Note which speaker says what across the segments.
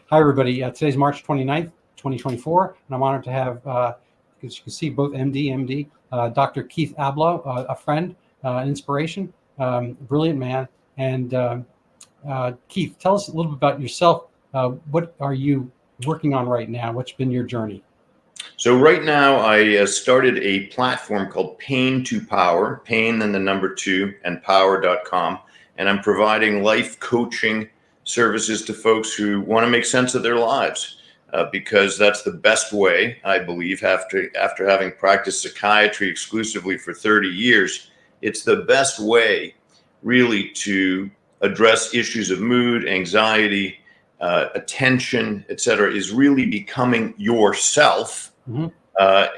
Speaker 1: Hi, everybody. Today's March 29th, 2024, and I'm honored to have, as you can see, both MD, Dr. Keith Ablow, a friend, an inspiration, brilliant man. And Keith, tell us a little bit about yourself. What are you working on right now? What's been your journey?
Speaker 2: So right now, I started a platform called Pain to Power, pain and the number 2 and power.com. And I'm providing life coaching services to folks who want to make sense of their lives, because that's the best way, I believe, after having practiced psychiatry exclusively for 30 years. It's the best way really to address issues of mood, anxiety, attention, etc., is really becoming yourself.
Speaker 1: Mm-hmm.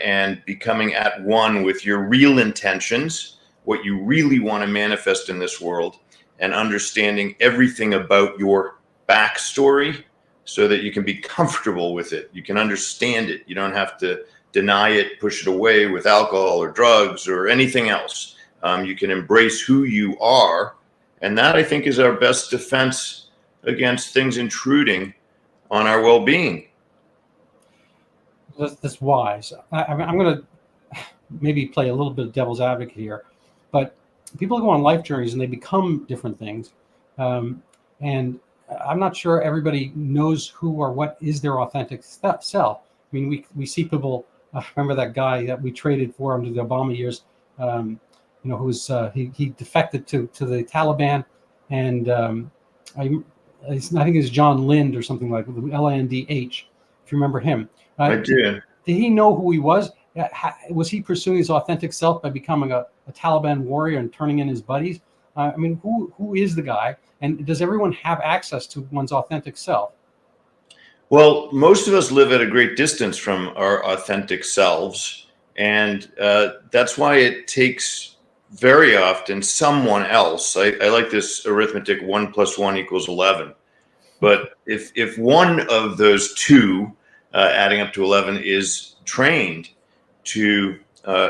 Speaker 2: And becoming at one with your real intentions, what you really want to manifest in this world, and understanding everything about your backstory so that you can be comfortable with it. You can understand it. You don't have to deny it, push it away with alcohol or drugs or anything else. You can embrace who you are. And that, I think, is our best defense against things intruding on our well-being.
Speaker 1: That's wise. I'm going to maybe play a little bit of devil's advocate here, but people go on life journeys and they become different things. And I'm not sure everybody knows who or what is their authentic self. I mean, we see people, remember that guy that we traded for under the Obama years, who was, he defected to the Taliban. And I think it's John Lind or something like Landh, if you remember him.
Speaker 2: I do.
Speaker 1: Did he know who he was? Was he pursuing his authentic self by becoming a Taliban warrior and turning in his buddies? I mean, who is the guy? And does everyone have access to one's authentic self?
Speaker 2: Well, most of us live at a great distance from our authentic selves. And that's why it takes very often someone else. I like this arithmetic 1 + 1 = 11. But if one of those two adding up to 11 is trained to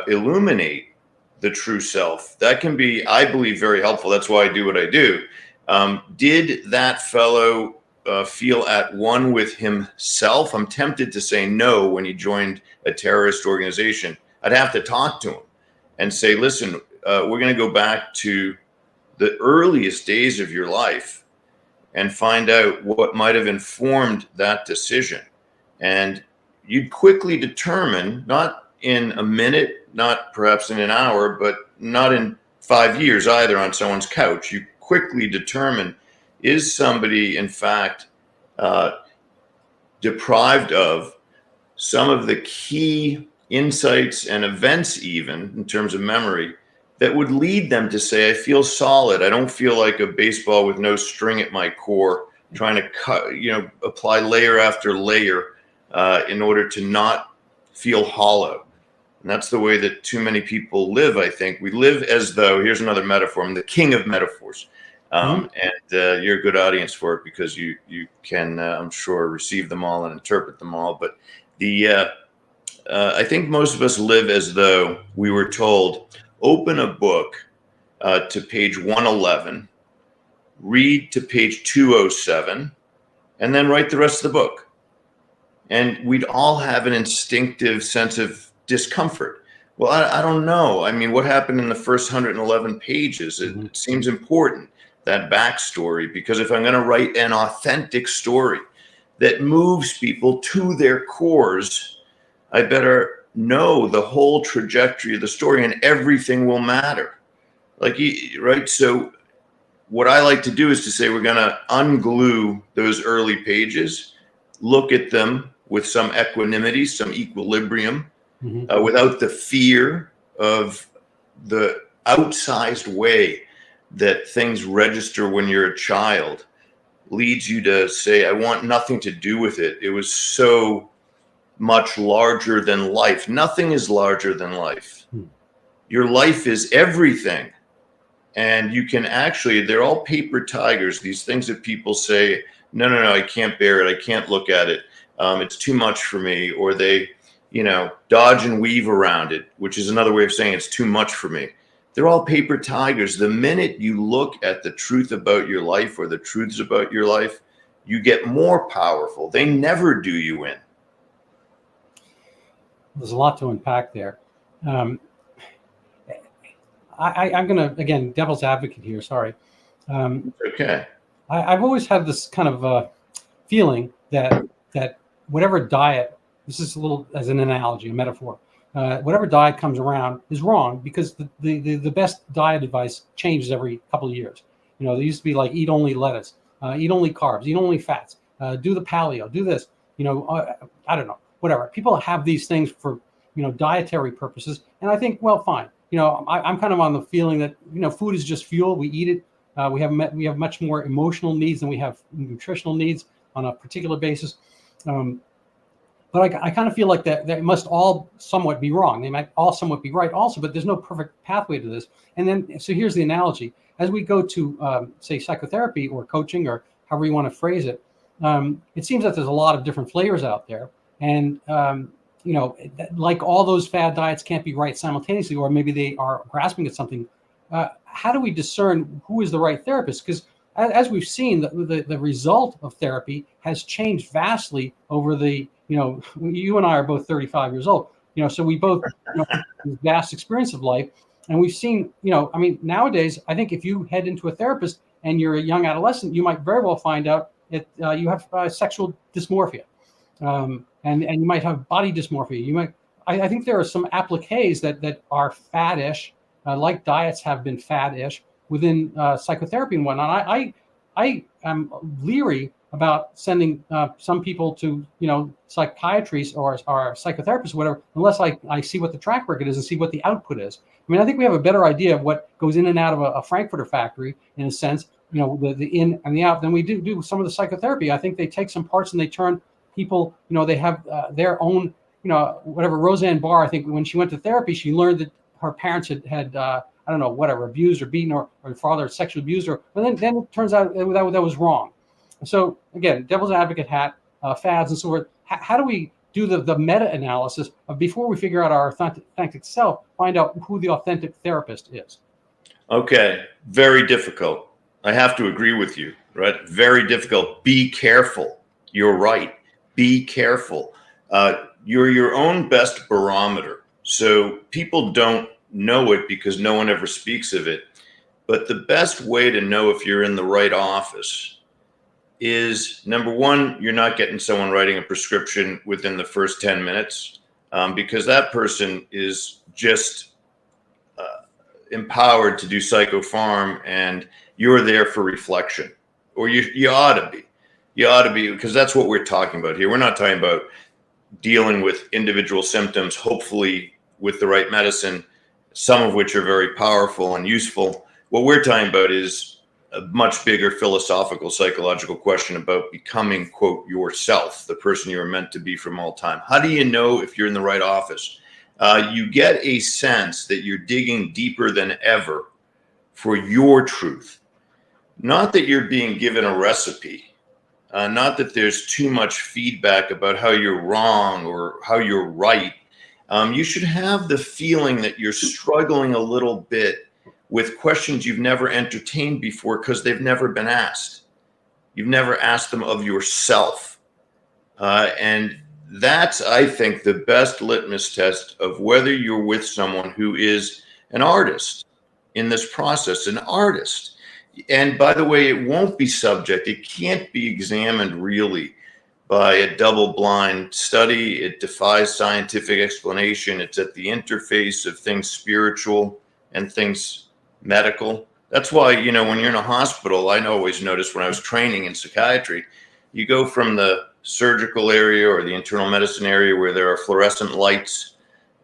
Speaker 2: illuminate the true self, that can be, I believe, very helpful. That's why I do what I do. Did that fellow feel at one with himself? I'm tempted to say no when he joined a terrorist organization. I'd have to talk to him and say, listen, we're going to go back to the earliest days of your life and find out what might have informed that decision. And you'd quickly determine, not in a minute, not perhaps in an hour, but not in 5 years either on someone's couch, you quickly determine, is somebody in fact deprived of some of the key insights and events, even in terms of memory, that would lead them to say, I feel solid. I don't feel like a baseball with no string at my core, trying to cut, apply layer after layer in order to not feel hollow. And that's the way that too many people live, I think. We live as though, here's another metaphor, I'm the king of metaphors. And you're a good audience for it because you can, I'm sure, receive them all and interpret them all. But I think most of us live as though we were told, open a book to page 111, read to page 207, and then write the rest of the book. And we'd all have an instinctive sense of discomfort. Well, I don't know. I mean, what happened in the first 111 pages? It seems important, that backstory, because if I'm going to write an authentic story that moves people to their cores, I better know the whole trajectory of the story, and everything will matter. Right? So what I like to do is to say, we're going to unglue those early pages, look at them with some equanimity, some equilibrium, without the fear of the outsized way that things register when you're a child leads you to say, I want nothing to do with it. It was so much larger than life. Nothing is larger than life. Your life is everything. And you can actually, they're all paper tigers, these things that people say, no, I can't bear it. I can't look at it. It's too much for me. Or they, dodge and weave around it, which is another way of saying it's too much for me. They're all paper tigers. The minute you look at the truth about your life or the truths about your life, you get more powerful. They never do you in.
Speaker 1: There's a lot to unpack there. Um, I'm going to, again, devil's advocate here. Sorry.
Speaker 2: Okay.
Speaker 1: I've always had this kind of feeling that whatever diet, this is a little as an analogy, a metaphor, whatever diet comes around is wrong, because the best diet advice changes every couple of years. There used to be like eat only lettuce, eat only carbs, eat only fats, do the paleo, do this. I don't know, whatever. People have these things for dietary purposes, and I think, well, fine. I'm kind of on the feeling that food is just fuel. We eat it. We have much more emotional needs than we have nutritional needs on a particular basis. But I kind of feel like that it must all somewhat be wrong. They might all somewhat be right also, but there's no perfect pathway to this. And then, so here's the analogy. As we go to, say, psychotherapy or coaching, or however you want to phrase it, it seems that there's a lot of different flavors out there. And, like all those fad diets can't be right simultaneously, or maybe they are grasping at something. How do we discern who is the right therapist? Because as we've seen, the result of therapy has changed vastly over the, you and I are both 35 years old, so we both have vast experience of life. And we've seen, nowadays, I think if you head into a therapist and you're a young adolescent, you might very well find out that you have sexual dysmorphia. And you might have body dysmorphia. I think there are some appliques that are faddish, like diets have been faddish within psychotherapy and whatnot. I am leery about sending some people to psychiatrists or psychotherapists, or whatever, unless I see what the track record is and see what the output is. I think we have a better idea of what goes in and out of a Frankfurter factory, in a sense, the in and the out, than we do some of the psychotherapy. I think they take some parts and they turn people, they have their own, whatever. Roseanne Barr, I think when she went to therapy, she learned that her parents had I don't know, whatever, abused or beaten, or father sexually abused her. And then it turns out that was wrong. So again, devil's advocate hat, fads and so forth. How do we do the meta-analysis of, before we figure out our authentic self, find out who the authentic therapist is?
Speaker 2: Okay, very difficult. I have to agree with you, right? Very difficult. Be careful. You're right. Be careful. You're your own best barometer. So people don't know it because no one ever speaks of it. But the best way to know if you're in the right office is, number one, you're not getting someone writing a prescription within the first 10 minutes, because that person is just empowered to do psychopharm, and you're there for reflection, or you ought to be. You ought to be, because that's what we're talking about here. We're not talking about dealing with individual symptoms, hopefully with the right medicine, some of which are very powerful and useful. What we're talking about is a much bigger philosophical, psychological question about becoming, quote, yourself, the person you were meant to be from all time. How do you know if you're in the right office? You get a sense that you're digging deeper than ever for your truth. Not that you're being given a recipe, not that there's too much feedback about how you're wrong or how you're right. You should have the feeling that you're struggling a little bit with questions you've never entertained before because they've never been asked. You've never asked them of yourself. And that's, I think, the best litmus test of whether you're with someone who is an artist in this process, an artist. And by the way, it won't be subject. It can't be examined really by a double-blind study. It defies scientific explanation. It's at the interface of things spiritual and things medical. That's why, when you're in a hospital, I always noticed when I was training in psychiatry, you go from the surgical area or the internal medicine area where there are fluorescent lights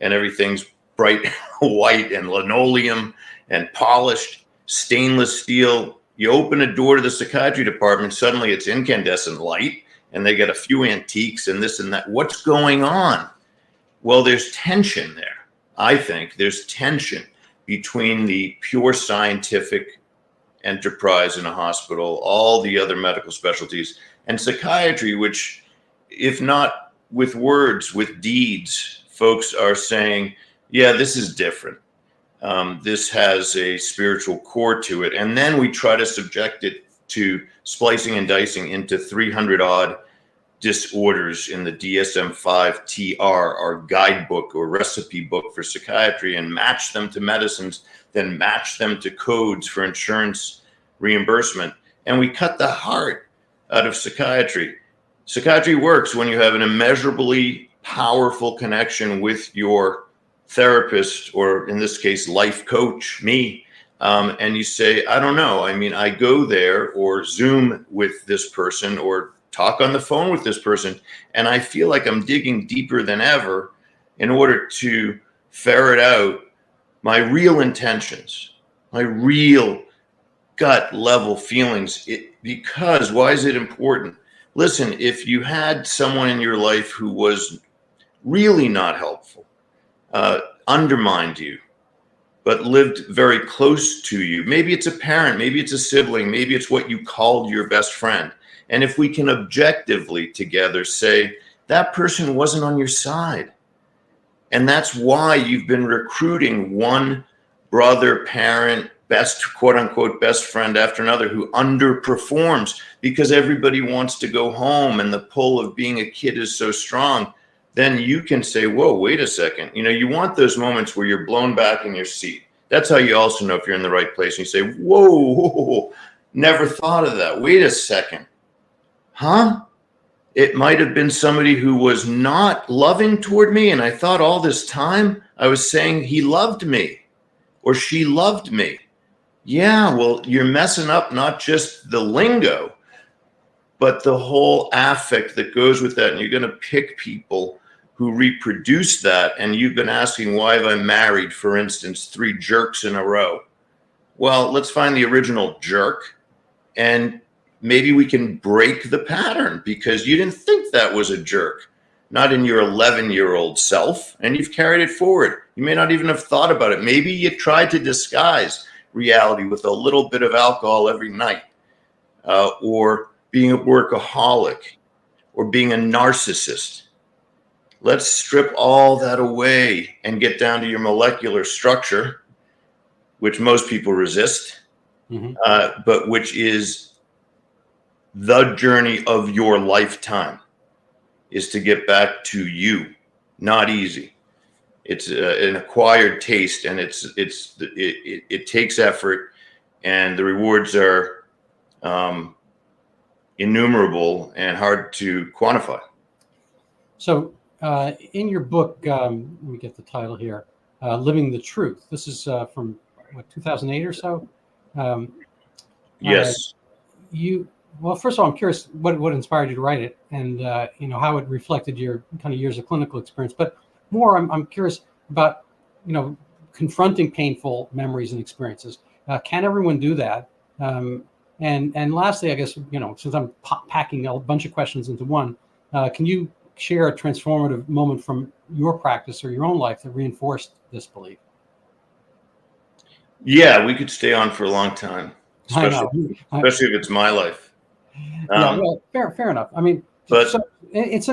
Speaker 2: and everything's bright white and linoleum and polished stainless steel. You open a door to the psychiatry department, suddenly it's incandescent light, and they get a few antiques and this and that. What's going on? Well, there's tension there. I think there's tension between the pure scientific enterprise in a hospital, all the other medical specialties, and psychiatry, which, if not with words, with deeds, folks are saying, yeah, this is different. This has a spiritual core to it. And then we try to subject it to splicing and dicing into 300 odd disorders in the DSM-5 TR, our guidebook or recipe book for psychiatry, and match them to medicines, then match them to codes for insurance reimbursement. And we cut the heart out of psychiatry. Psychiatry works when you have an immeasurably powerful connection with your therapist, or in this case, life coach, me. And you say, I don't know. I mean, I go there or Zoom with this person or talk on the phone with this person, and I feel like I'm digging deeper than ever in order to ferret out my real intentions, my real gut level feelings. Because why is it important? Listen, if you had someone in your life who was really not helpful, undermined you, but lived very close to you, maybe it's a parent, maybe it's a sibling, maybe it's what you called your best friend. And if we can objectively together say that person wasn't on your side, and that's why you've been recruiting one brother, parent, best, quote unquote, best friend after another who underperforms because everybody wants to go home and the pull of being a kid is so strong, then you can say, whoa, wait a second. You know, you want those moments where you're blown back in your seat. That's how you also know if you're in the right place. And you say, whoa, never thought of that. Wait a second. Huh? It might have been somebody who was not loving toward me. And I thought all this time I was saying he loved me or she loved me. Yeah, well, you're messing up not just the lingo, but the whole affect that goes with that. And you're going to pick people who reproduce that. And you've been asking, why have I married, for instance, 3 jerks in a row? Well, let's find the original jerk, and maybe we can break the pattern because you didn't think that was a jerk, not in your 11-year-old self, and you've carried it forward. You may not even have thought about it. Maybe you tried to disguise reality with a little bit of alcohol every night, or being a workaholic, or being a narcissist. Let's strip all that away and get down to your molecular structure, which most people resist, but which is the journey of your lifetime, is to get back to you. Not easy. It's an acquired taste, and it takes effort, and the rewards are innumerable and hard to quantify.
Speaker 1: So in your book, let me get the title here, Living the Truth. This is from what, 2008 or so?
Speaker 2: Yes.
Speaker 1: Well, first of all, I'm curious what inspired you to write it, and you know, how it reflected your kind of years of clinical experience. But more, I'm curious about, you know, confronting painful memories and experiences. Can everyone do that? And lastly, I guess, you know, since I'm packing a bunch of questions into one, can you share a transformative moment from your practice or your own life that reinforced this belief?
Speaker 2: Yeah, we could stay on for a long time, especially if it's my life.
Speaker 1: Yeah, well, fair enough. I mean,
Speaker 2: but
Speaker 1: so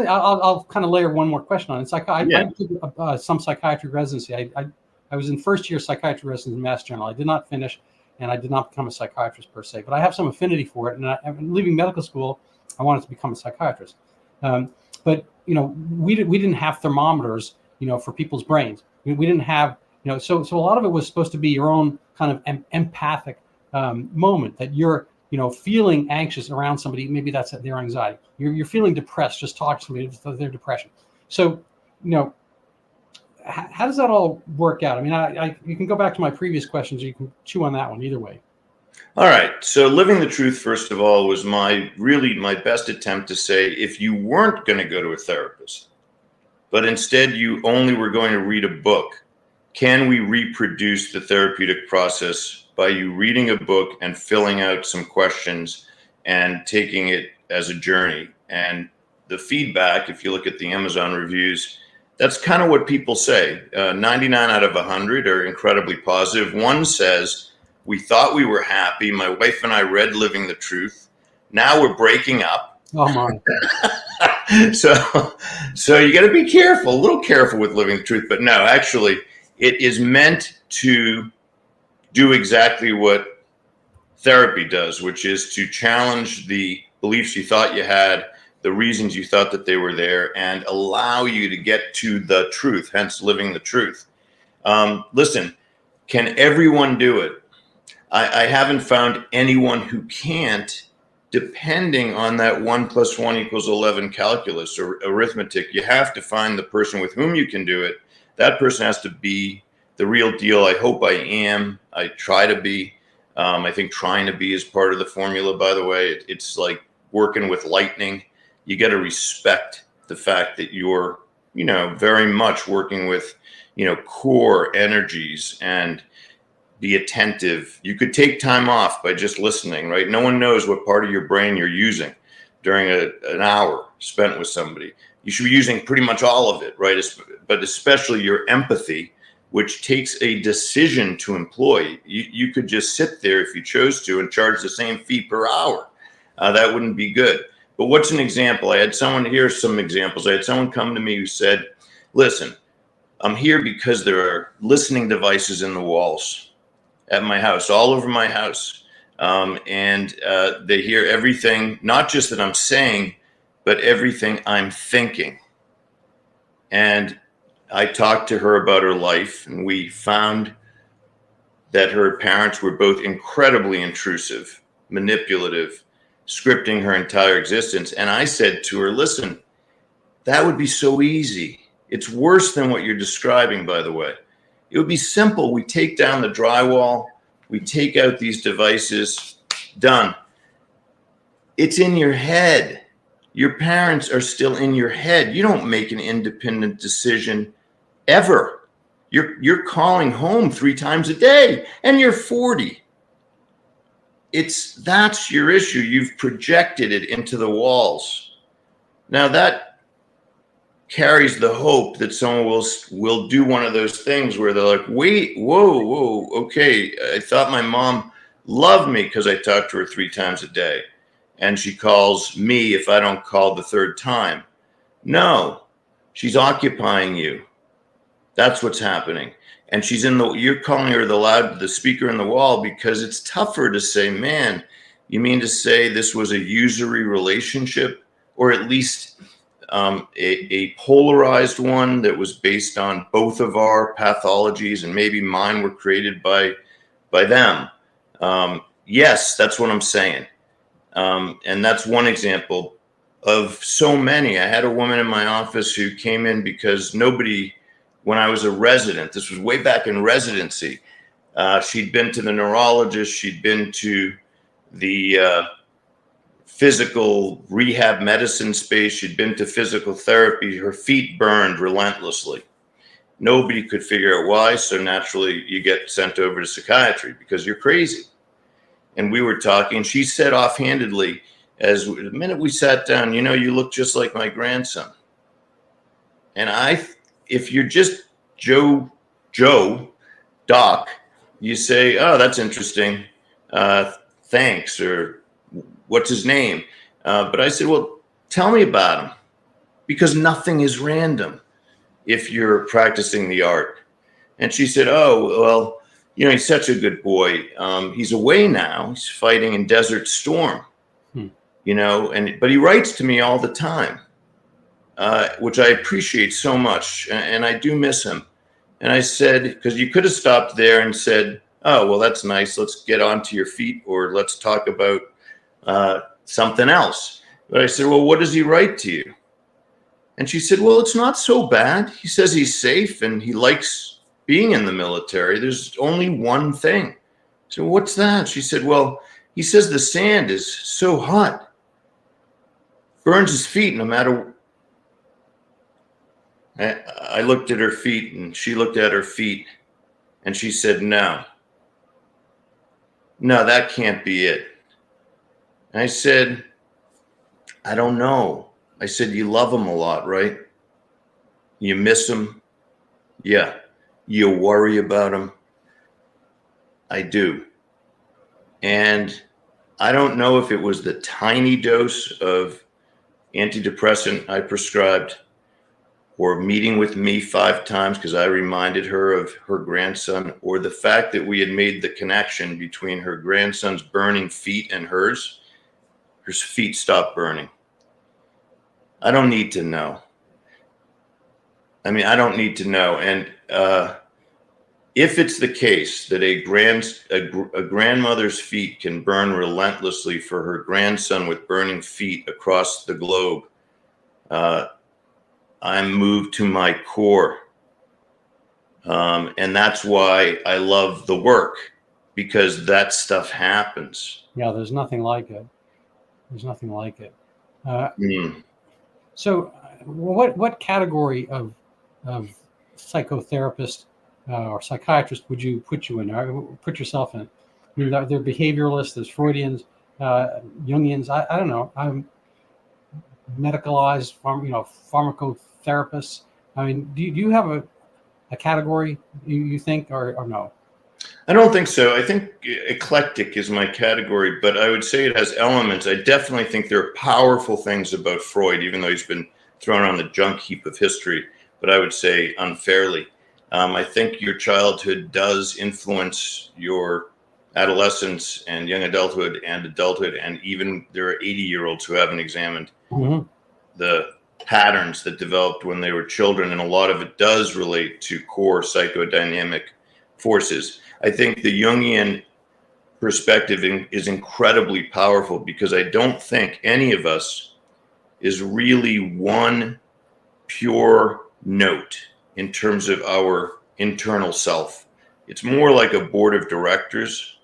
Speaker 1: I'll kind of layer one more question on it. It's like I took some psychiatry residency. I was in first year psychiatry residency in Mass General. I did not finish, and I did not become a psychiatrist per se, but I have some affinity for it. And leaving medical school, I wanted to become a psychiatrist. But you know, we didn't have thermometers, you know, for people's brains. We didn't have, you know, so a lot of it was supposed to be your own kind of empathic moment that you're, you know, feeling anxious around somebody. Maybe that's their anxiety. You're feeling depressed. Just talk to somebody about their depression. So, you know, how does that all work out? I mean, you can go back to my previous questions, or you can chew on that one. Either way.
Speaker 2: All right. So living the truth, first of all, was my best attempt to say, if you weren't going to go to a therapist, but instead you only were going to read a book, can we reproduce the therapeutic process by you reading a book and filling out some questions and taking it as a journey? And the feedback, if you look at the Amazon reviews, that's kind of what people say. 99 out of 100 are incredibly positive. One says, we thought we were happy. My wife and I read Living the Truth. Now we're breaking up.
Speaker 1: Oh my.
Speaker 2: So you got to be careful, a little careful with Living the Truth. But no, actually, it is meant to do exactly what therapy does, which is to challenge the beliefs you thought you had, the reasons you thought that they were there, and allow you to get to the truth, hence living the truth. Listen, can everyone do it? I haven't found anyone who can't, depending on that 1 + 1 = 11 calculus or arithmetic. You have to find the person with whom you can do it. That person has to be the real deal. I hope I am. I try to be. I think trying to be is part of the formula, by the way. It's like working with lightning. You got to respect the fact that you're, very much working with, core energies, and be attentive. You could take time off by just listening, right? No one knows what part of your brain you're using during an hour spent with somebody. You should be using pretty much all of it, right? But especially your empathy, which takes a decision to employ. You could just sit there if you chose to and charge the same fee per hour. That wouldn't be good. But what's an example? Here's some examples. I had someone come to me who said, listen, I'm here because there are listening devices in the walls at my house, all over my house. And they hear everything, not just that I'm saying, but everything I'm thinking. And I talked to her about her life, and we found that her parents were both incredibly intrusive, manipulative, scripting her entire existence. And I said to her, listen, that would be so easy. It's worse than what you're describing, by the way. It would be simple. We take down the drywall. We take out these devices. Done. It's in your head. Your parents are still in your head. You don't make an independent decision ever. You're calling home 3 times a day, and you're 40. That's your issue. You've projected it into the walls. Now that carries the hope that someone will do one of those things where they're like, wait, whoa, okay, I thought my mom loved me because I talked to her 3 times a day, and she calls me if I don't call the 3rd time. No, she's occupying you. That's what's happening. And you're calling her the speaker in the wall, because it's tougher to say, man, you mean to say this was a usury relationship, or at least a polarized one that was based on both of our pathologies, and maybe mine were created by them. Yes, that's what I'm saying. And that's one example of so many. I had a woman in my office who came in because when I was a resident, this was way back in residency, she'd been to the neurologist, she'd been to the physical rehab medicine space, she'd been to physical therapy, her feet burned relentlessly. Nobody could figure out why, so naturally you get sent over to psychiatry because you're crazy. And we were talking, she said offhandedly, the minute we sat down, you look just like my grandson. And if you're just Joe, Doc, you say, oh, that's interesting, thanks, or what's his name? But I said, well, tell me about him, because nothing is random if you're practicing the art. And she said, oh, well, he's such a good boy. He's away now. He's fighting in Desert Storm, but he writes to me all the time, which I appreciate so much. And I do miss him. And I said, because you could have stopped there and said, oh, well, that's nice. Let's get onto your feet, or let's talk about something else. But I said, well, what does he write to you? And she said, well, it's not so bad. He says he's safe and he likes being in the military. There's only one thing. So what's that? She said, well, he says the sand is so hot, burns his feet no matter. I looked at her feet and she looked at her feet and she said, no, that can't be it. And I said, I don't know. I said, you love him a lot, right? You miss him? Yeah. You worry about him? I do. And I don't know if it was the tiny dose of antidepressant I prescribed, or meeting with me 5 times because I reminded her of her grandson, or the fact that we had made the connection between her grandson's burning feet and hers. Her feet stopped burning. I don't need to know. I mean, I don't need to know. And if it's the case that a grandmother's feet can burn relentlessly for her grandson with burning feet across the globe, I'm moved to my core. And that's why I love the work, because that stuff happens.
Speaker 1: Yeah, there's nothing like it. There's nothing like it.
Speaker 2: Mm.
Speaker 1: So, what category of psychotherapist or psychiatrist would you put you in? Or put yourself in? I mean, they're behavioralists. There's Freudians, Jungians. I don't know. I'm medicalized, pharmacotherapists. I mean, do you have a category you think, or no?
Speaker 2: I don't think so. I think eclectic is my category, but I would say it has elements. I definitely think there are powerful things about Freud, even though he's been thrown on the junk heap of history, but I would say unfairly. I think your childhood does influence your adolescence and young adulthood and adulthood, and even there are 80-year-olds who haven't examined the patterns that developed when they were children, and a lot of it does relate to core psychodynamic forces. I think the Jungian perspective is incredibly powerful, because I don't think any of us is really one pure note in terms of our internal self. It's more like a board of directors,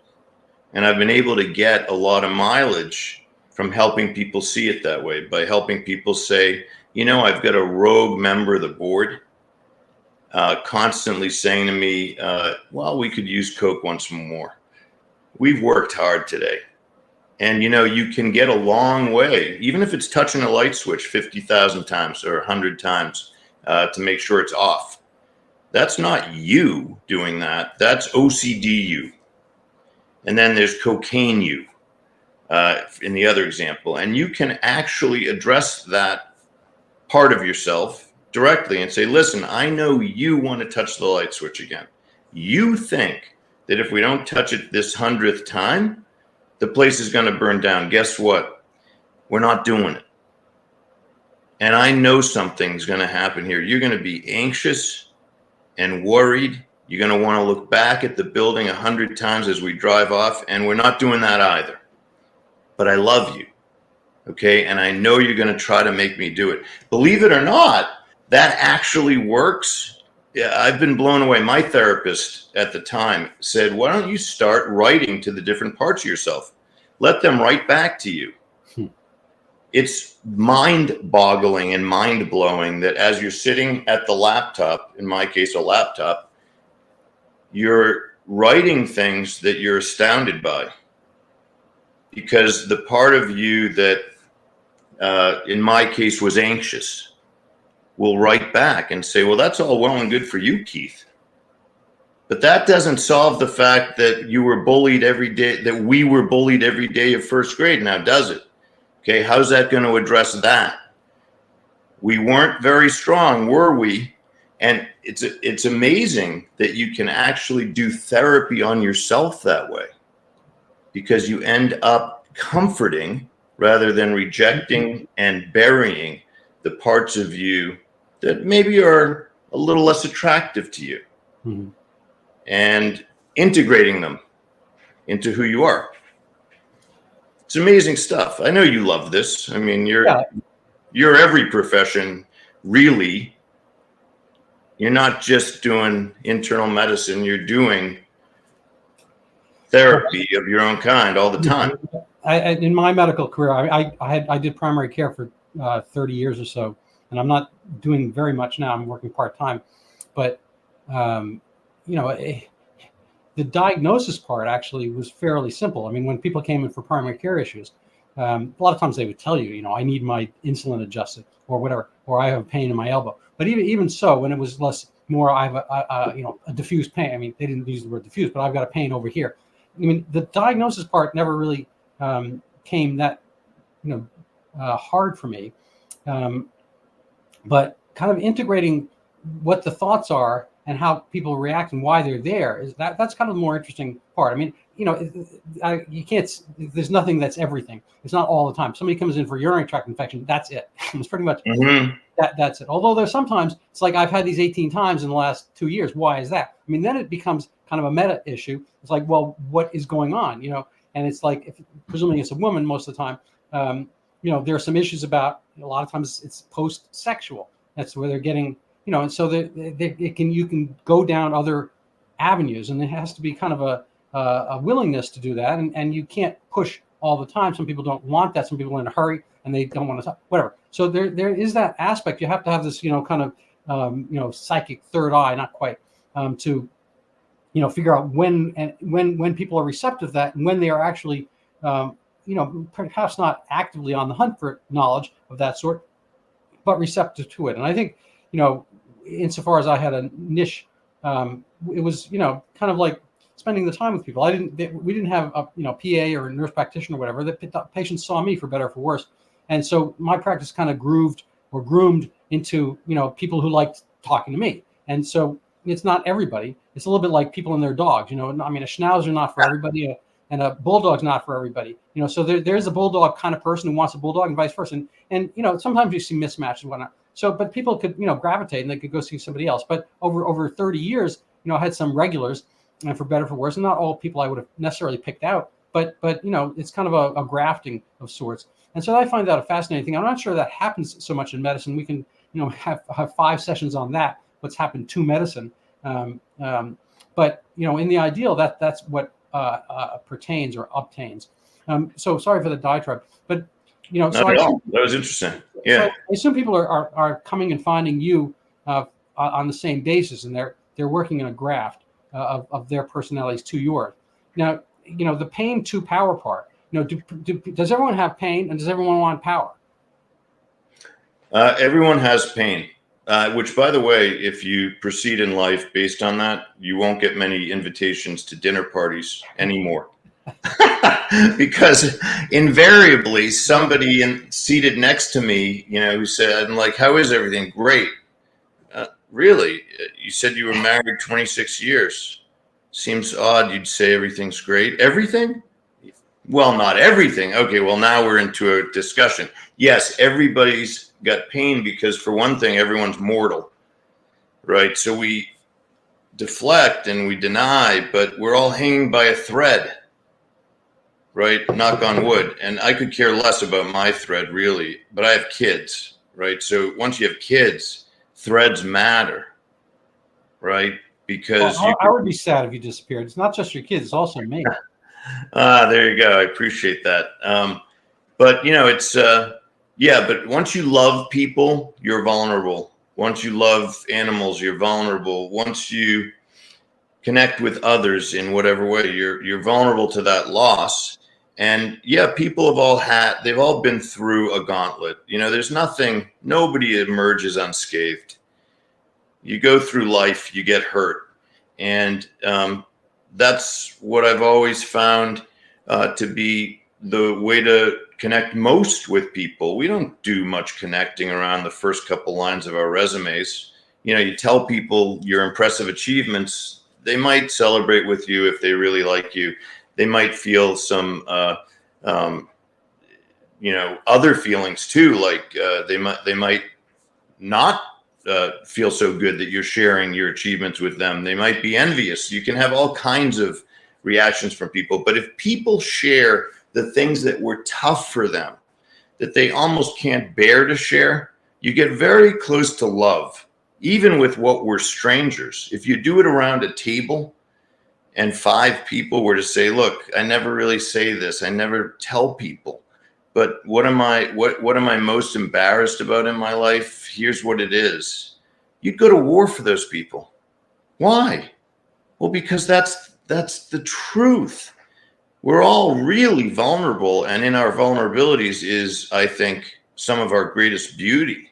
Speaker 2: and I've been able to get a lot of mileage from helping people see it that way, by helping people say, I've got a rogue member of the board constantly saying to me, well, we could use Coke once more. We've worked hard today. And, you can get a long way, even if it's touching a light switch 50,000 times or 100 times to make sure it's off. That's not you doing that. That's OCD you. And then there's cocaine you in the other example. And you can actually address that part of yourself directly and say, listen, I know you want to touch the light switch again. You think that if we don't touch it this 100th time, the place is going to burn down. Guess what? We're not doing it. And I know something's going to happen here. You're going to be anxious and worried. You're going to want to look back at the building 100 times as we drive off, and we're not doing that either. But I love you. Okay, and I know you're going to try to make me do it. Believe it or not, that actually works. Yeah, I've been blown away. My therapist at the time said, why don't you start writing to the different parts of yourself? Let them write back to you. It's mind-boggling and mind-blowing that as you're sitting at the laptop, in my case, a laptop, you're writing things that you're astounded by. Because the part of you that in my case was anxious will write back and say, well, that's all well and good for you, Keith, but that doesn't solve the fact that you were bullied every day, that we were bullied every day of first grade now, does it? Okay, how's that going to address that? We weren't very strong, were we? And it's amazing that you can actually do therapy on yourself that way, because you end up comforting rather than rejecting and burying the parts of you that maybe are a little less attractive to you, and integrating them into who you are. It's amazing stuff. I know you love this. I mean, you're every profession, really. You're not just doing internal medicine, you're doing therapy of your own kind all the time.
Speaker 1: In my medical career, I did primary care for 30 years or so, and I'm not doing very much now. I'm working part-time, but the diagnosis part actually was fairly simple. I mean, when people came in for primary care issues, a lot of times they would tell you, I need my insulin adjusted or whatever, or I have pain in my elbow. But even so, when it was more, I have a diffuse pain. I mean, they didn't use the word diffuse, but I've got a pain over here. I mean, the diagnosis part never really came that hard for me. But kind of integrating what the thoughts are and how people react and why they're there that's kind of the more interesting part. I mean, you can't. There's nothing that's everything. It's not all the time. Somebody comes in for urinary tract infection. That's it. It's pretty much that's it. Although there's sometimes it's like I've had these 18 times in the last 2 years. Why is that? I mean, then it becomes kind of a meta issue. It's like, well, what is going on? And it's like, presumably it's a woman most of the time. There are some issues about, a lot of times it's post-sexual. That's where they're getting, and so you can go down other avenues, and there has to be kind of a willingness to do that, and you can't push all the time. Some people don't want that. Some people are in a hurry and they don't want to talk, whatever. So there is that aspect. You have to have this, kind of, psychic third eye, not quite, to, figure out when people are receptive to that, and when they are actually, perhaps not actively on the hunt for knowledge of that sort, but receptive to it. And I think, insofar as I had a niche, it was, kind of like spending the time with people. We didn't have a, PA or a nurse practitioner or whatever. The patients saw me, for better or for worse. And so my practice kind of groomed into, people who liked talking to me. And so it's not everybody. It's a little bit like people and their dogs. I mean, a schnauzer not for everybody, and a bulldog's not for everybody. So there's a bulldog kind of person who wants a bulldog, and vice versa. And sometimes you see mismatches and whatnot. So, but people could gravitate, and they could go see somebody else. But over 30 years, I had some regulars, and for better or for worse, and not all people I would have necessarily picked out. But it's kind of a grafting of sorts. And so I find that a fascinating thing. I'm not sure that happens so much in medicine. We can have 5 sessions on that. What's happened to medicine. But in the ideal, that's what pertains or obtains. So sorry for the diatribe, but
Speaker 2: Not at all. That was interesting. Yeah.
Speaker 1: So I assume people are coming and finding you on the same basis, and they're working in a graft of their personalities to yours. Now, the pain to power part. Does everyone have pain, and does everyone want power?
Speaker 2: Everyone has pain. Which, by the way, if you proceed in life based on that, you won't get many invitations to dinner parties anymore. Because invariably somebody seated next to me, who said, I'm like, how is everything? Great. Really? You said you were married 26 years. Seems odd you'd say everything's great. Everything? Well, not everything. Okay, well, now we're into a discussion. Yes, everybody's got pain because, for one thing, everyone's mortal, right? So we deflect and we deny, but we're all hanging by a thread, right? Knock on wood. And I could care less about my thread, really, but I have kids, right? So once you have kids, threads matter, right? Because
Speaker 1: I would be sad if you disappeared. It's not just your kids; it's also me.
Speaker 2: There you go. I appreciate that. But it's but once you love people, you're vulnerable. Once you love animals, you're vulnerable. Once you connect with others in whatever way, you're vulnerable to that loss. And people they've all been through a gauntlet. Nobody emerges unscathed. You go through life, you get hurt. And that's what I've always found to be the way to connect most with people. We don't do much connecting around the first couple lines of our resumes. You tell people your impressive achievements, they might celebrate with you if they really like you. They might feel some, other feelings too. Like they might not feel so good that you're sharing your achievements with them. They might be envious. You can have all kinds of reactions from people. But if people share the things that were tough for them, that they almost can't bear to share, you get very close to love, even with what were strangers. If you do it around a table and 5 people were to say, look, I never really say this, I never tell people, but what am I most embarrassed about in my life? Here's what it is. You'd go to war for those people. Why? Well, because that's the truth. We're all really vulnerable, and in our vulnerabilities is, I think, some of our greatest beauty.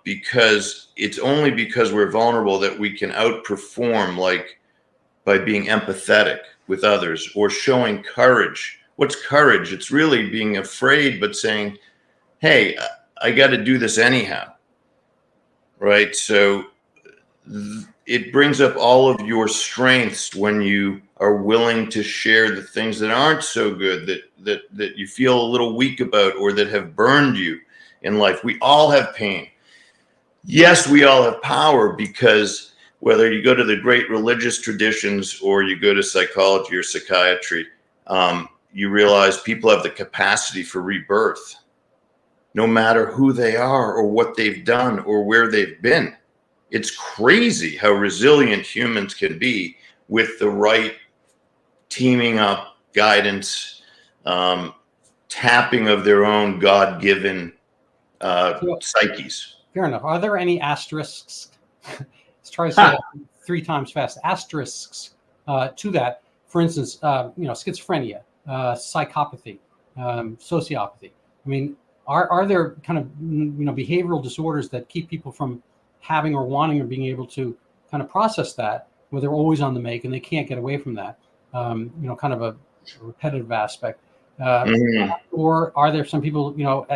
Speaker 2: Because it's only because we're vulnerable that we can outperform, like by being empathetic with others or showing courage. What's courage? It's really being afraid, but saying, hey, I got to do this anyhow. right? So it brings up all of your strengths when you are willing to share the things that aren't so good, that you feel a little weak about, or that have burned you in life. We all have pain. Yes, we all have power, because whether you go to the great religious traditions or you go to psychology or psychiatry, you realize people have the capacity for rebirth, no matter who they are or what they've done or where they've been. It's crazy how resilient humans can be with the right teaming up, guidance, tapping of their own God-given psyches.
Speaker 1: Fair enough. Are there any asterisks? Let's try to say that 3 times fast. Asterisks to that. For instance, schizophrenia, psychopathy, sociopathy. I mean, are there kind of behavioral disorders that keep people from having or wanting or being able to kind of process that, where they're always on the make and they can't get away from that? Kind of a repetitive aspect. Or are there some people,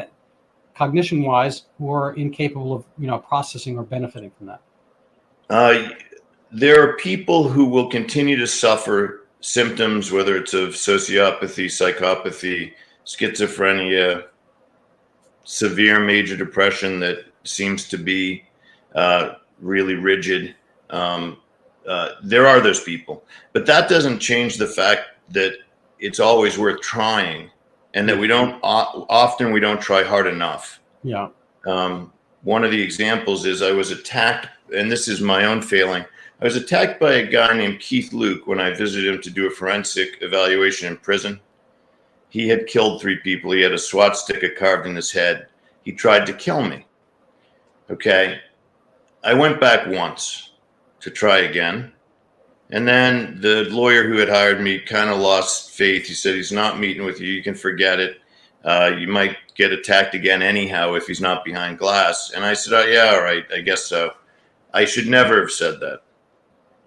Speaker 1: cognition-wise, who are incapable of processing or benefiting from that?
Speaker 2: There are people who will continue to suffer symptoms, whether it's of sociopathy, psychopathy, schizophrenia, severe major depression that seems to be really rigid. There are those people, but that doesn't change the fact that it's always worth trying, and that we don't try hard enough.
Speaker 1: Yeah.
Speaker 2: One of the examples is I was attacked, and this is my own failing. I was attacked by a guy named Keith Luke when I visited him to do a forensic evaluation in prison. He had killed 3 people. He had a swastika carved in his head. He tried to kill me. Okay. I went back once to try again. And then the lawyer who had hired me kind of lost faith. He said, he's not meeting with you. You can forget it. You might get attacked again anyhow if he's not behind glass. And I said, oh, yeah, all right, I guess so. I should never have said that.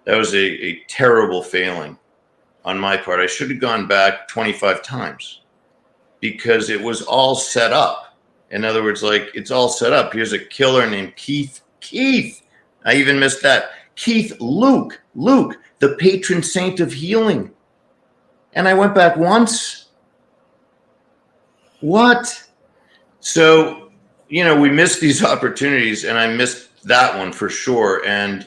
Speaker 2: That was a terrible failing on my part. I should have gone back 25 times, because it was all set up. In other words, like, it's all set up. Here's a killer named Keith. I even missed that. Keith Luke, the patron saint of healing. And I went back once. What? So, we missed these opportunities, and I missed that one for sure. And,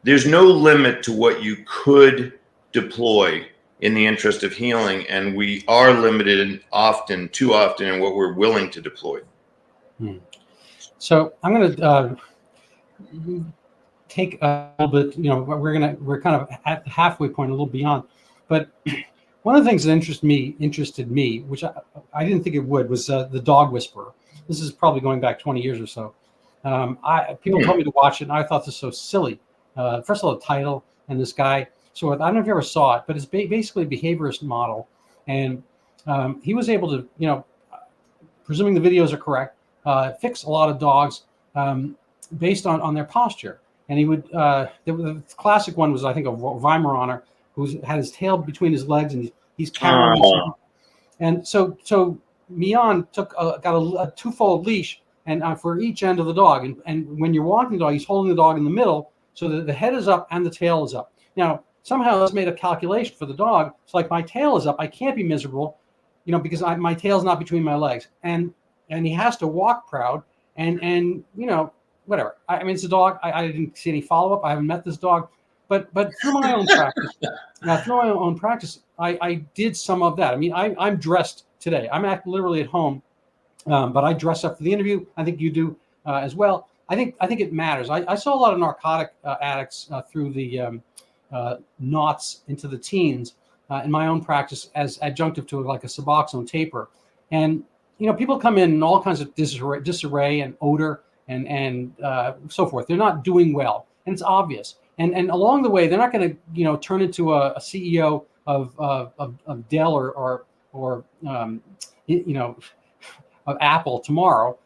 Speaker 2: there's no limit to what you could deploy in the interest of healing, and we are limited too often in what we're willing to deploy.
Speaker 1: So I'm going to take a little bit, we're kind of at the halfway point, a little beyond, but one of the things that interested me, which I didn't think it would, was the dog whisperer. This is probably going back 20 years or so. People told me to watch it, and I thought this was so silly. First of all, the title and this guy. So I don't know if you ever saw it, but it's basically a behaviorist model. And he was able to, presuming the videos are correct, fix a lot of dogs based on their posture. And he would, the classic one was, I think, a Weimaraner who had his tail between his legs, and he's carrying. And so Mian got a 2-fold leash, and for each end of the dog. And when you're walking the dog, he's holding the dog in the middle, so that the head is up and the tail is up. Now, somehow that's made a calculation for the dog. It's like, my tail is up, I can't be miserable, because my tail's not between my legs. And he has to walk proud, and whatever. I mean, it's a dog. I didn't see any follow-up. I haven't met this dog. But through my own practice, I did some of that. I mean, I'm dressed today. I'm literally at home, but I dress up for the interview. I think you do as well. I think it matters. I saw a lot of narcotic addicts through the knots into the teens in my own practice as adjunctive to like a Suboxone taper. And, people come in all kinds of disarray and odor and so forth. They're not doing well, and it's obvious. And along the way, they're not going to, turn into a CEO of Dell or of Apple tomorrow.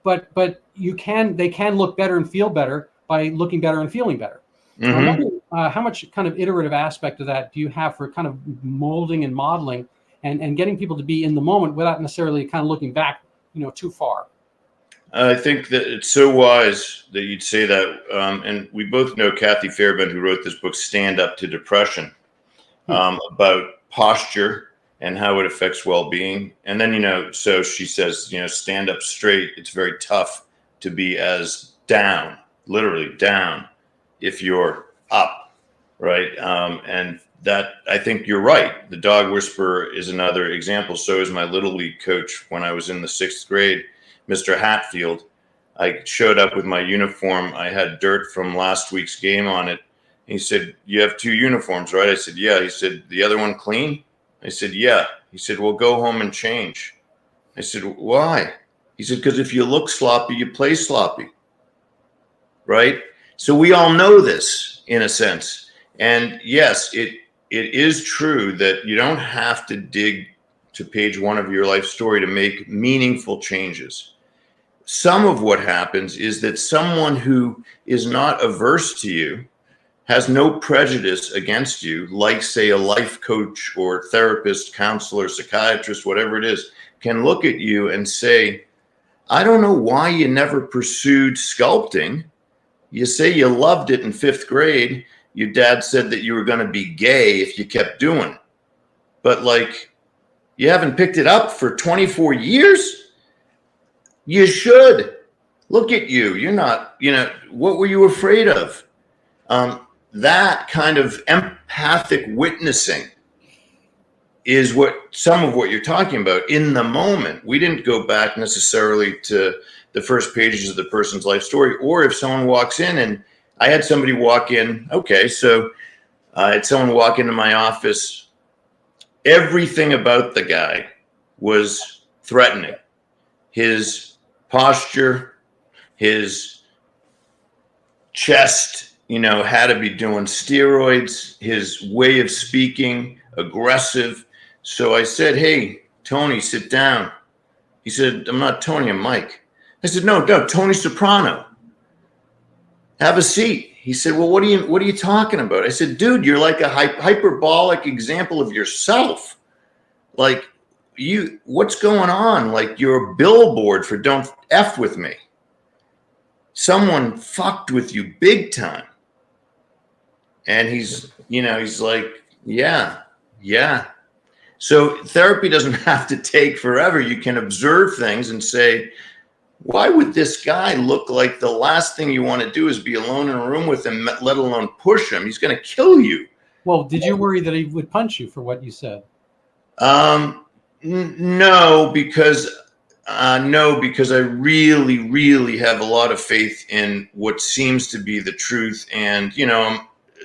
Speaker 1: But they can look better and feel better by looking better and feeling better. Mm-hmm. I'm wondering how much kind of iterative aspect of that do you have for kind of molding and modeling, and getting people to be in the moment without necessarily kind of looking back, too far.
Speaker 2: I think that it's so wise that you'd say that. And we both know Kathy Fairbairn, who wrote this book, Stand Up to Depression, about posture and how it affects well-being. And then, so she says, stand up straight. It's very tough to be as down, literally down, if you're up, right? And that, I think you're right. The dog whisperer is another example. So is my Little League coach when I was in the 6th grade, Mr. Hatfield. I showed up with my uniform. I had dirt from last week's game on it. He said, "You have 2 uniforms, right?" I said, "Yeah." He said, "The other one clean?" I said, "Yeah." He said, "Well, go home and change." I said, "Why?" He said, "Because if you look sloppy, you play sloppy." Right? So we all know this in a sense. And yes, it is true that you don't have to dig to page 1 of your life story to make meaningful changes. Some of what happens is that someone who is not averse to you, has no prejudice against you, like, say, a life coach or therapist, counselor, psychiatrist, whatever it is, can look at you and say, "I don't know why you never pursued sculpting. You say you loved it in 5th grade. Your dad said that you were going to be gay if you kept doing it. But you haven't picked it up for 24 years? You should. Look at you. You're not, what were you afraid of?" That kind of empathic witnessing is some of what you're talking about in the moment. We didn't go back necessarily to the first pages of the person's life story, or if someone walks in, and I had somebody walk in. Okay, so I had someone walk into my office. Everything about the guy was threatening. His posture, his chest, had to be doing steroids, his way of speaking, aggressive. So I said, "Hey, Tony, sit down." He said, "I'm not Tony, I'm Mike." I said, No, Tony Soprano. Have a seat." He said, "Well, what are you talking about?" I said, "Dude, you're like a hyperbolic example of yourself. What's going on? You're a billboard for don't F with me. Someone fucked with you big time." And he's like, yeah. So therapy doesn't have to take forever. You can observe things and say, why would this guy look like the last thing you want to do is be alone in a room with him, let alone push him? He's going to kill you.
Speaker 1: Well, did you worry that he would punch you for what you said?
Speaker 2: No, because I really, really have a lot of faith in what seems to be the truth. And,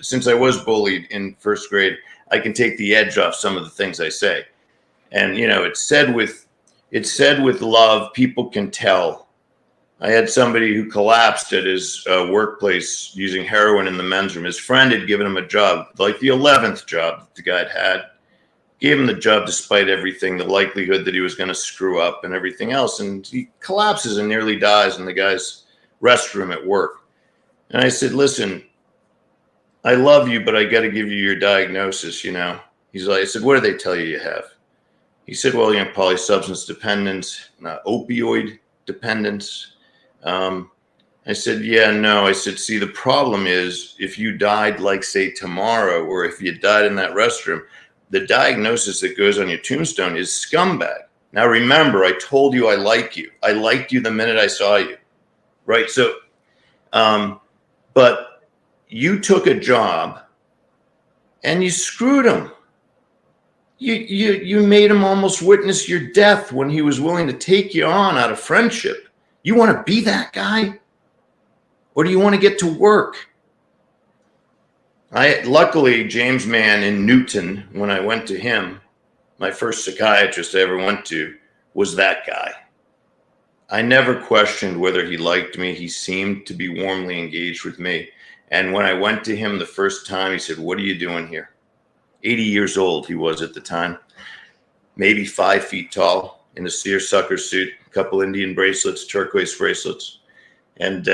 Speaker 2: since I was bullied in 1st grade, I can take the edge off some of the things I say. And, it's said with love. People can tell. I had somebody who collapsed at his workplace using heroin in the men's room. His friend had given him a job, like the 11th job that the guy had. Gave him the job despite everything, the likelihood that he was going to screw up and everything else. And he collapses and nearly dies in the guy's restroom at work. And I said, "Listen, I love you, but I got to give you your diagnosis, He's like, I said, "What do they tell you have?" He said, "Well, polysubstance dependence, opioid dependence." I said, "Yeah, no." I said, "See, the problem is if you died, say, tomorrow, or if you died in that restroom, the diagnosis that goes on your tombstone is scumbag. Now, remember, I told you I like you. I liked you the minute I saw you." Right? So, but you took a job and you screwed him. You made him almost witness your death when he was willing to take you on out of friendship. You want to be that guy? Or do you want to get to work? Luckily, James Mann in Newton, when I went to him, my first psychiatrist I ever went to, was that guy. I never questioned whether he liked me. He seemed to be warmly engaged with me. And when I went to him the first time, he said, "What are you doing here?" 80 years old he was at the time, maybe 5 feet tall, in a seersucker suit, a couple Indian bracelets, turquoise bracelets. And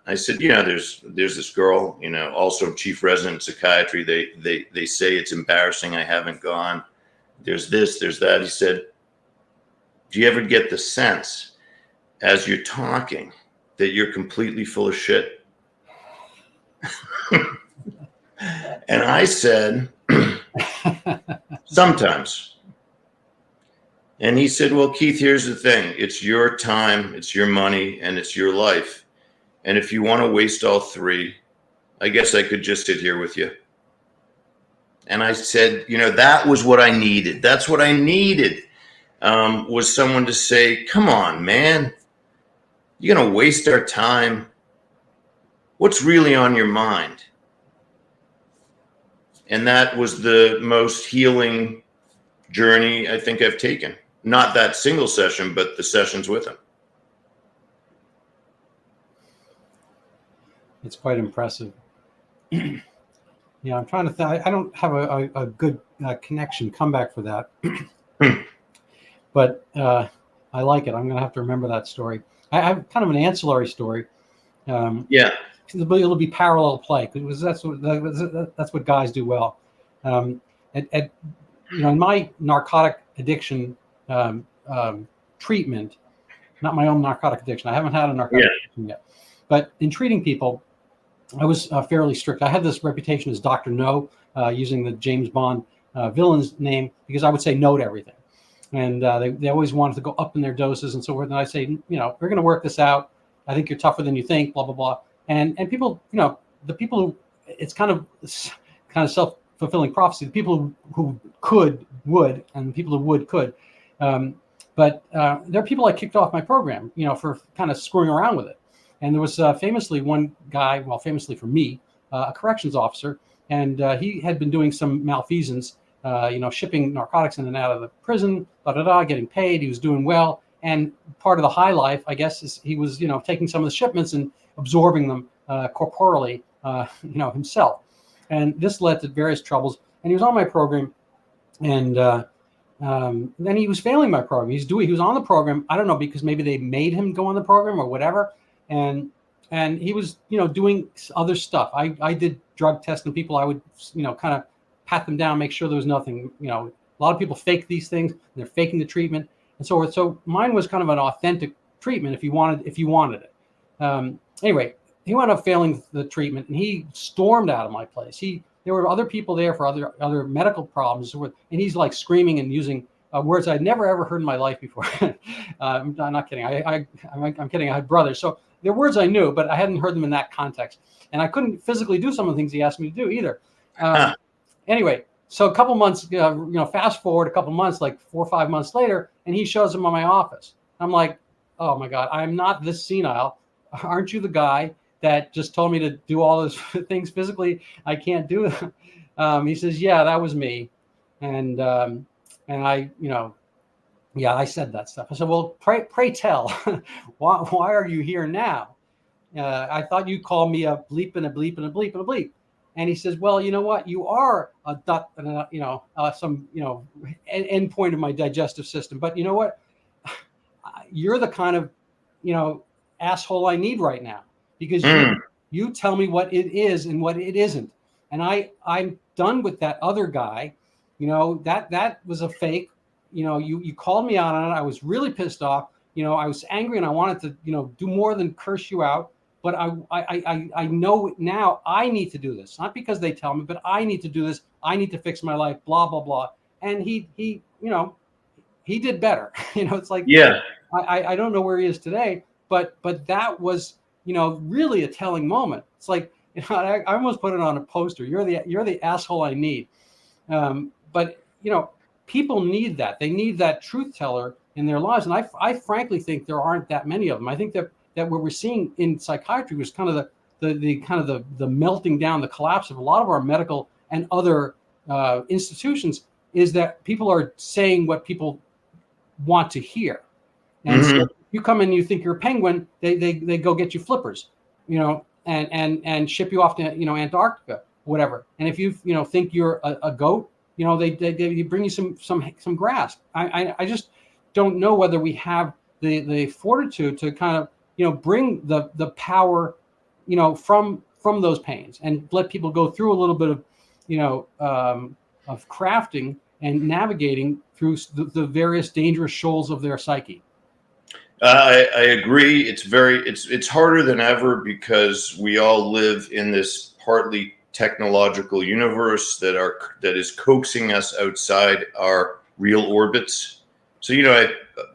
Speaker 2: I said, there's this girl, also chief resident psychiatry. They say it's embarrassing I haven't gone. There's this, there's that. He said, do you ever get the sense as you're talking that you're completely full of shit? And I said, sometimes. And he said, well, Keith, here's the thing. It's your time, it's your money, and it's your life. And if you want to waste all three, I guess I could just sit here with you. And I said, that was what I needed. That's what I needed, was someone to say, come on, man, you're going to waste our time. What's really on your mind? And that was the most healing journey I think I've taken. Not that single session, but the sessions with him.
Speaker 1: It's quite impressive. I'm trying to think. I don't have a good connection comeback for that, but I like it. I'm going to have to remember that story. I have kind of an ancillary story.
Speaker 2: Yeah.
Speaker 1: It'll be parallel play because that's what guys do well. In my narcotic addiction treatment, not my own narcotic addiction. I haven't had a narcotic addiction yet, but in treating people, I was fairly strict. I had this reputation as Dr. No, using the James Bond villain's name, because I would say no to everything. And they always wanted to go up in their doses and so forth. And I say, we're going to work this out. I think you're tougher than you think, blah, blah, blah. And people, the people who, it's kind of self-fulfilling prophecy. The people who could, would, and the people who would, could. But there are people I kicked off my program, for kind of screwing around with it. And there was famously one guy, well, famously for me, a corrections officer, and he had been doing some malfeasance, shipping narcotics in and out of the prison, getting paid. He was doing well. And part of the high life, I guess, is he was, taking some of the shipments and absorbing them corporally, himself. And this led to various troubles. And he was on my program, and then he was failing my program. He was on the program. I don't know, because maybe they made him go on the program or whatever. And he was, doing other stuff. I did drug testing people. I would, kind of pat them down, make sure there was nothing. A lot of people fake these things. And they're faking the treatment and so forth. So mine was kind of an authentic treatment if you wanted it. Anyway, he wound up failing the treatment, and he stormed out of my place. There were other people there for other medical problems, and he's like screaming and using words I'd never ever heard in my life before. I'm not kidding. I'm kidding. I had brothers, so they're words I knew, but I hadn't heard them in that context, and I couldn't physically do some of the things he asked me to do either. Anyway, so a couple months, fast forward a couple months, like 4 or 5 months later, and he shows up in my office. I'm like, oh my God, I'm not this senile. Aren't you the guy that just told me to do all those things physically? I can't do them. He says, yeah, that was me. And I, I said that stuff. I said, well, pray tell, why are you here now? I thought you called me a bleep and a bleep and a bleep and a bleep. And he says, well, you know what? You are a dot, some end point of my digestive system. But you know what? You're the kind of, asshole I need right now, because you tell me what it is and what it isn't. And I'm done with that other guy. That was a fake. You called me out on it. I was really pissed off. I was angry, and I wanted to, do more than curse you out. But I know now I need to do this, not because they tell me, but I need to do this. I need to fix my life, blah, blah, blah. And he did better. It's like,
Speaker 2: yeah,
Speaker 1: I don't know where he is today, but that was, really a telling moment. It's like, I almost put it on a poster. You're the asshole I need. But people need that. They need that truth teller in their lives. And I frankly think there aren't that many of them. I think that what we're seeing in psychiatry was kind of the melting down, the collapse of a lot of our medical and other institutions, is that people are saying what people want to hear. And so you come in and you think you're a penguin, they go get you flippers, and ship you off to, Antarctica, whatever. And if you, think you're a goat, they bring you some grass. I just don't know whether we have the fortitude to kind of, bring the power, from those pains, and let people go through a little bit of, of crafting and navigating through the various dangerous shoals of their psyche.
Speaker 2: I agree. It's harder than ever because we all live in this partly technological universe that is coaxing us outside our real orbits. So,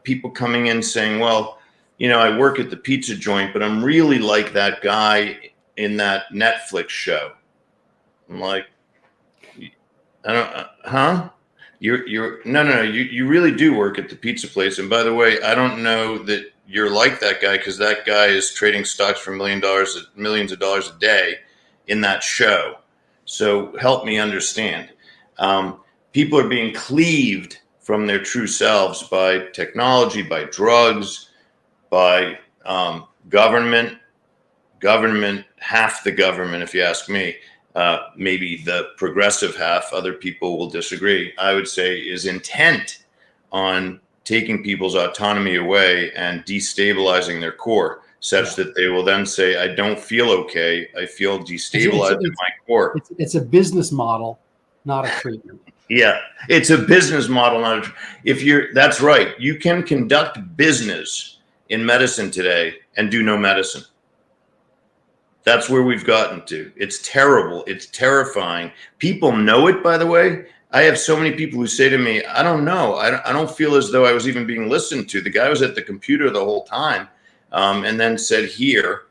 Speaker 2: people coming in saying, well, I work at the pizza joint, but I'm really like that guy in that Netflix show. I'm like, I don't, huh? No. You really do work at the pizza place. And by the way, I don't know that you're like that guy, because that guy is trading stocks for millions of dollars a day in that show. So help me understand. People are being cleaved from their true selves by technology, by drugs, by government, half the government, if you ask me. Maybe the progressive half, other people will disagree, I would say, is intent on taking people's autonomy away and destabilizing their core, such that they will then say, I don't feel okay. I feel destabilized in my core.
Speaker 1: It's a business model, not a treatment.
Speaker 2: Yeah, it's a business model. That's right. You can conduct business in medicine today and do no medicine. That's where we've gotten to. It's terrible. It's terrifying. People know it, by the way. I have so many people who say to me, I don't know. I don't feel as though I was even being listened to. The guy was at the computer the whole time, and then said, here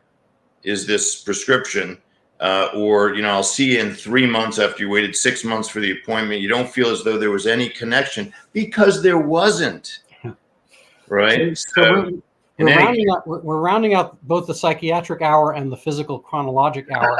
Speaker 2: is this prescription. Or, I'll see you in 3 months after you waited 6 months for the appointment. You don't feel as though there was any connection, because there wasn't. Right?
Speaker 1: We're rounding out both the psychiatric hour and the physical chronologic hour.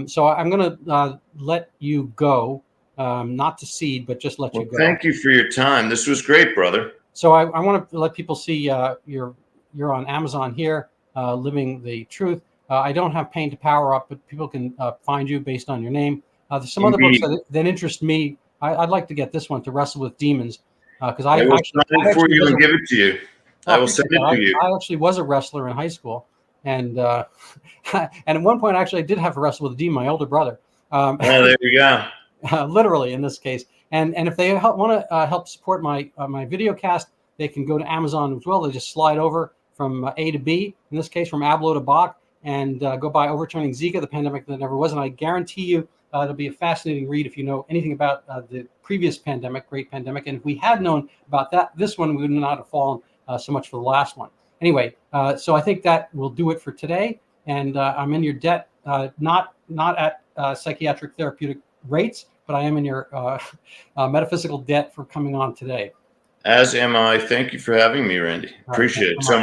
Speaker 1: So I'm going to let you go, not to cede, but just let you go.
Speaker 2: Thank you for your time. This was great, brother.
Speaker 1: So I want to let people see you're on Amazon here, Living the Truth. I don't have Pain to Power up, but people can find you based on your name. There's some other books that interest me. I'd like to get this one, To Wrestle with Demons, because I will
Speaker 2: sign it for you and give it to you. I will send it to you.
Speaker 1: I actually was a wrestler in high school, and and at one point, actually, I did have to wrestle with a demon, my older brother.
Speaker 2: There we go.
Speaker 1: Literally, in this case, and if they want to help support my video cast, they can go to Amazon as well. They just slide over from A to B. In this case, from Ablow to Bach, and go by Overturning Zika, the Pandemic That Never Was. And I guarantee you, it'll be a fascinating read if you know anything about the previous pandemic, Great Pandemic. And if we had known about this one, we would not have fallen so much for the last one. Anyway, so I think that will do it for today. And I'm in your debt, not at psychiatric therapeutic rates, but I am in your metaphysical debt for coming on today.
Speaker 2: As am I. Thank you for having me, Randy. Appreciate it so much.